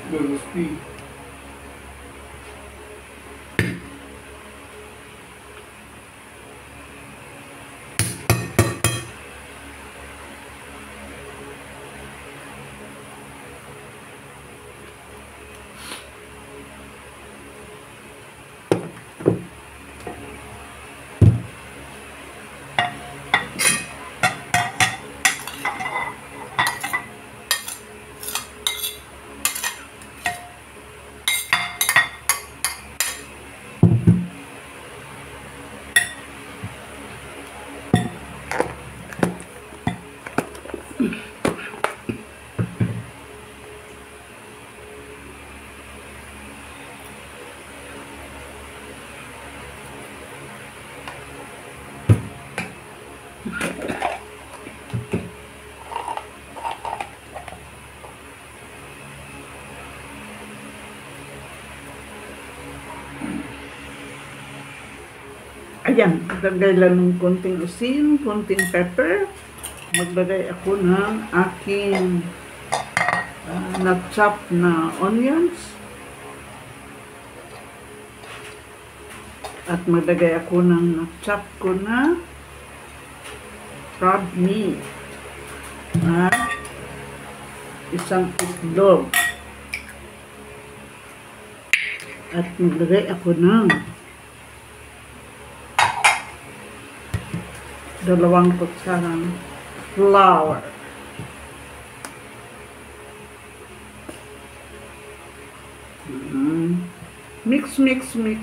crispy. Ayan, maglagay lang ng konting asin, konting pepper. Maglagay ako ng aking na-chop na onions. At maglagay ako ng na-chop ko na crab meat. At isang itlog. At maglagay ako ng 2 kutsarang flour. Mix, mix, mix.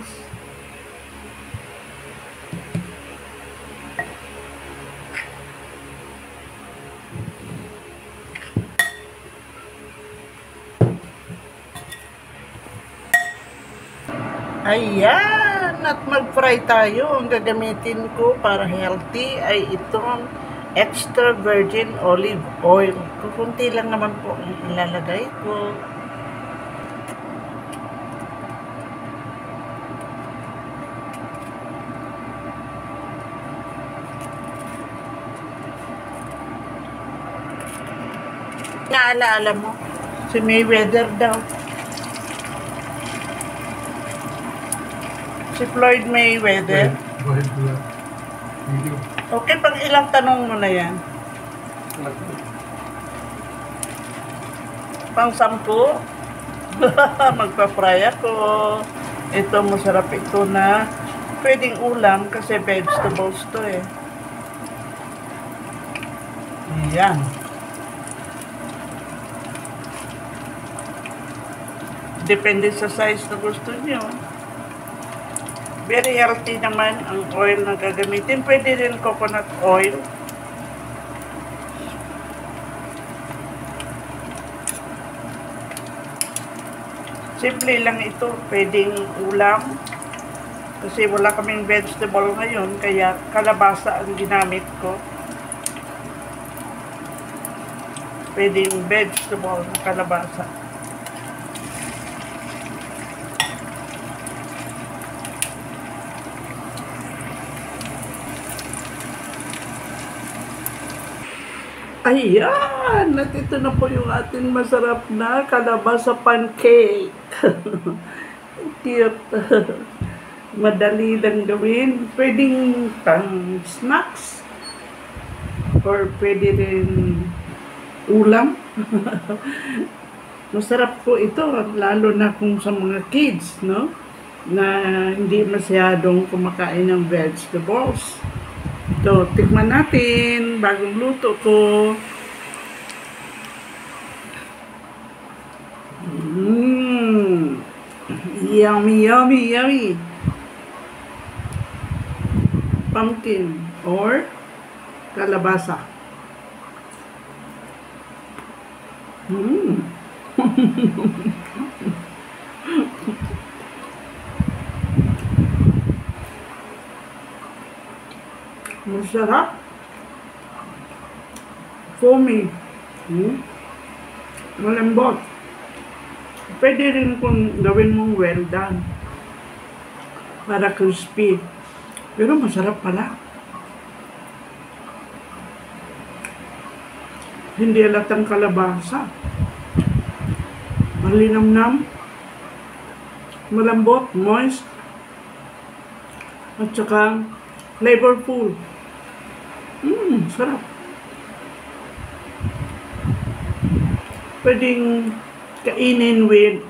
Ayan! At mag-fry tayo. Ang gagamitin ko para healthy ay itong extra virgin olive oil. Kukunti lang naman po ang ilalagay ko. Naalaala mo, si Mayweather daw. Si Floyd Mayweather. Okay, pang ilang tanong mo na yan? Pang 10? Magpa-fry ako. Ito, masarap ito na pwedeng ulam kasi vegetables to eh. Ayan. Depende sa size na gusto nyo. Very healthy naman ang oil na gagamitin. Pwede rin coconut oil. Simple lang ito. Pwedeng ulam. Kasi wala kaming vegetable ngayon. Kaya kalabasa ang ginamit ko. Pwedeng vegetable na kalabasa. Ayan! At ito na po yung ating masarap na kalabasa pancake. Cute. Madali lang gawin. Pwedeng pang snacks. Or pwede rin ulam. Masarap po ito. Lalo na kung sa mga kids, no? Na hindi masyadong kumakain ng vegetables. So, tikman natin. Bagong luto ko. Yummy, yummy, yummy. Pumpkin or kalabasa. Masarap. Foamy. Malambot. Pwede rin kung gawin mong well done. Para crispy. Pero masarap pala. Hindi halatang kalabasa. malinamnam, malambot, moist, at saka flavorful. Sarap. Pwedeng kainin with,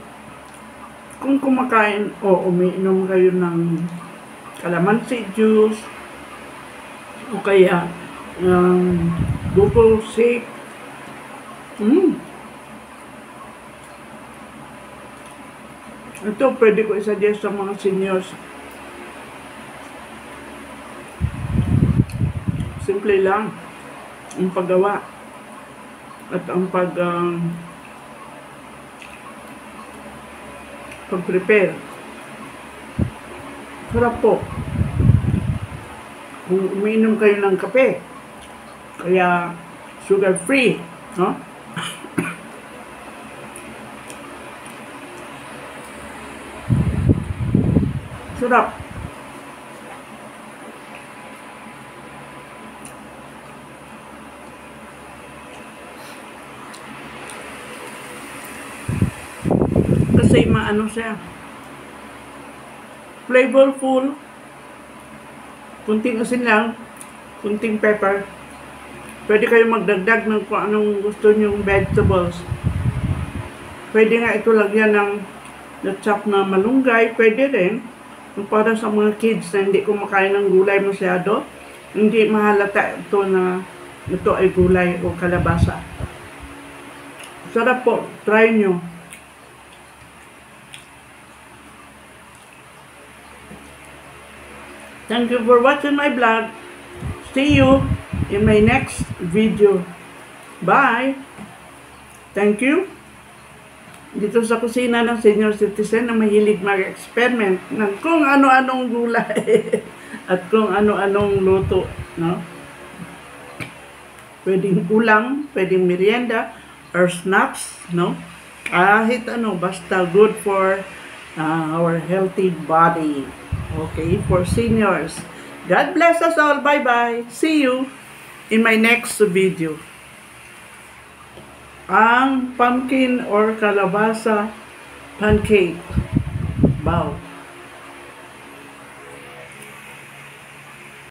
kung kumakain o umiinom kayo ng calamansi juice, o kaya buko shake. Ito pwede ko i-suggest sa mga seniors. Simple lang ang paggawa at ang pag-prepare. Sarap po. Kung umiinom kayo ng kape, kaya sugar free, no? Sarap. Kasi maano siya, flavorful, kunting asin lang, kunting pepper. Pwede kayo magdagdag ng kung anong gusto nyong vegetables. Pwede nga ito lagyan ng na-chop na malunggay, pwede rin. Para sa mga kids na hindi kumakain ng gulay masyado, hindi mahalata ito na ito ay gulay o kalabasa. Sarap po, try nyo. Thank you for watching my vlog. See you in my next video. Bye! Thank you. Dito sa kusina ng senior citizen na mahilig mag-experiment ng kung ano-anong gulay at kung ano-anong luto, no? Pwedeng ulam, pwedeng merienda or snacks, no? Kahit ano, basta good for our healthy body. Okay, for seniors. God bless us all. Bye-bye. See you in my next video. Ang pumpkin or kalabasa pancake. Wow.